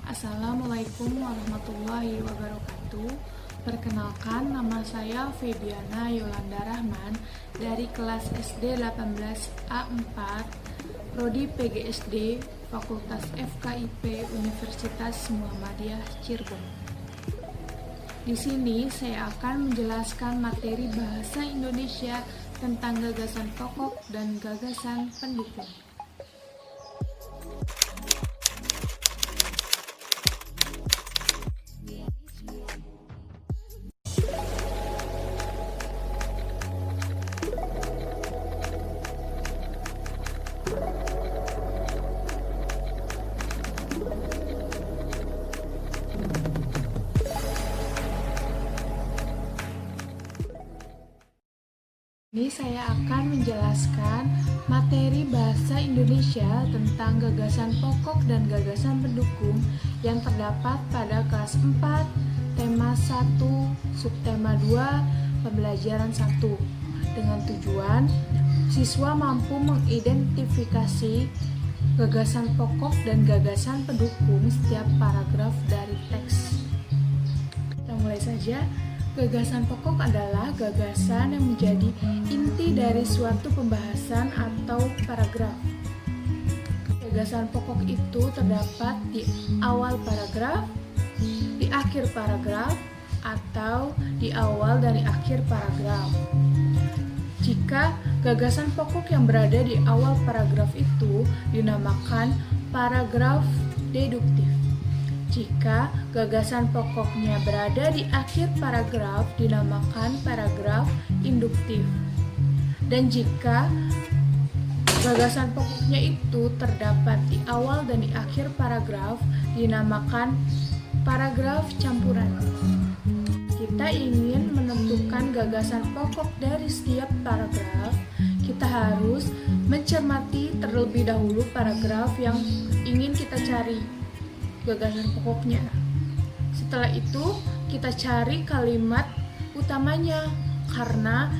Assalamualaikum warahmatullahi wabarakatuh. Perkenalkan, nama saya Febiana Yolanda Rahman dari kelas SD 18A4, Prodi PGSD, Fakultas FKIP Universitas Muhammadiyah Cirebon. Di sini saya akan menjelaskan materi bahasa Indonesia tentang gagasan pokok dan gagasan pendukung. Ini saya akan menjelaskan materi bahasa Indonesia tentang gagasan pokok dan gagasan pendukung yang terdapat pada kelas 4, tema 1, subtema 2, pembelajaran 1, dengan tujuan siswa mampu mengidentifikasi gagasan pokok dan gagasan pendukung setiap paragraf dari teks. Kita mulai saja. Gagasan pokok adalah gagasan yang menjadi inti dari suatu pembahasan atau paragraf. Gagasan pokok itu terdapat di awal paragraf, di akhir paragraf, atau di awal dari akhir paragraf. Jika gagasan pokok yang berada di awal paragraf itu dinamakan paragraf deduktif. Jika gagasan pokoknya berada di akhir paragraf dinamakan paragraf induktif. Dan jika gagasan pokoknya itu terdapat di awal dan di akhir paragraf dinamakan paragraf campuran. Kita ingin menentukan gagasan pokok dari setiap paragraf, kita harus mencermati terlebih dahulu paragraf yang ingin kita cari gagasan pokoknya. Setelah itu kita cari kalimat utamanya, karena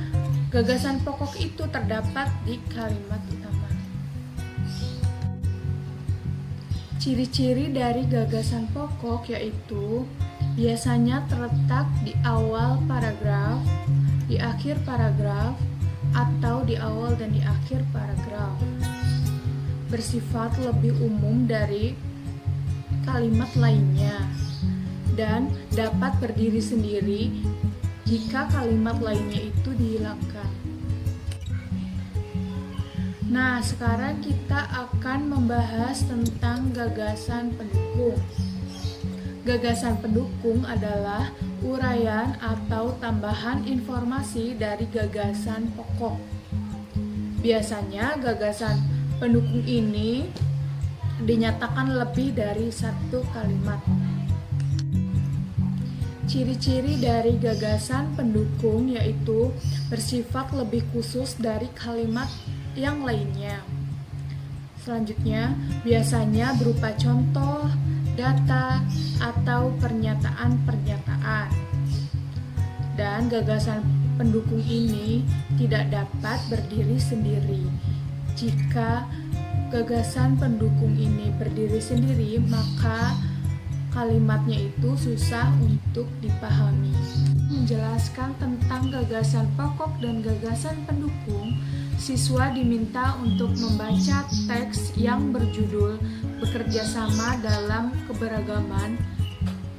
gagasan pokok itu terdapat di kalimat utama. Ciri-ciri dari gagasan pokok yaitu biasanya terletak di awal paragraf, di akhir paragraf, atau di awal dan di akhir paragraf. Bersifat lebih umum dari kalimat lainnya dan dapat berdiri sendiri jika kalimat lainnya itu dihilangkan. Nah, sekarang kita akan membahas tentang gagasan pendukung. Gagasan pendukung adalah uraian atau tambahan informasi dari gagasan pokok. Biasanya gagasan pendukung ini dinyatakan lebih dari satu kalimat. Ciri-ciri dari gagasan pendukung yaitu bersifat lebih khusus dari kalimat yang lainnya. Selanjutnya, biasanya berupa contoh, data, atau pernyataan-pernyataan. Dan gagasan pendukung ini tidak dapat berdiri sendiri. Jika gagasan pendukung ini berdiri sendiri, maka kalimatnya itu susah untuk dipahami. Menjelaskan tentang gagasan pokok dan gagasan pendukung, siswa diminta untuk membaca teks yang berjudul Bekerja Sama Dalam Keberagaman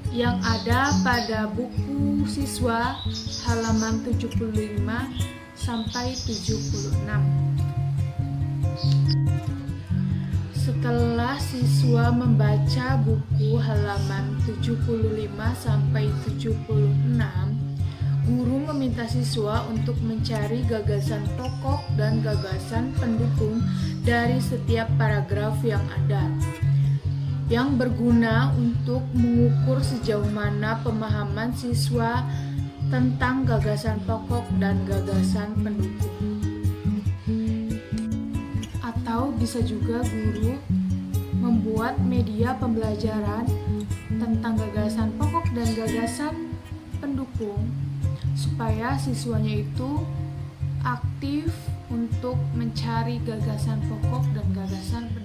yang ada pada buku siswa halaman 75 sampai 76. Setelah siswa membaca buku halaman 75 sampai 76, guru meminta siswa untuk mencari gagasan pokok dan gagasan pendukung dari setiap paragraf yang ada, yang berguna untuk mengukur sejauh mana pemahaman siswa tentang gagasan pokok dan gagasan pendukung. Atau bisa juga guru membuat media pembelajaran tentang gagasan pokok dan gagasan pendukung supaya siswanya itu aktif untuk mencari gagasan pokok dan gagasan pendukung.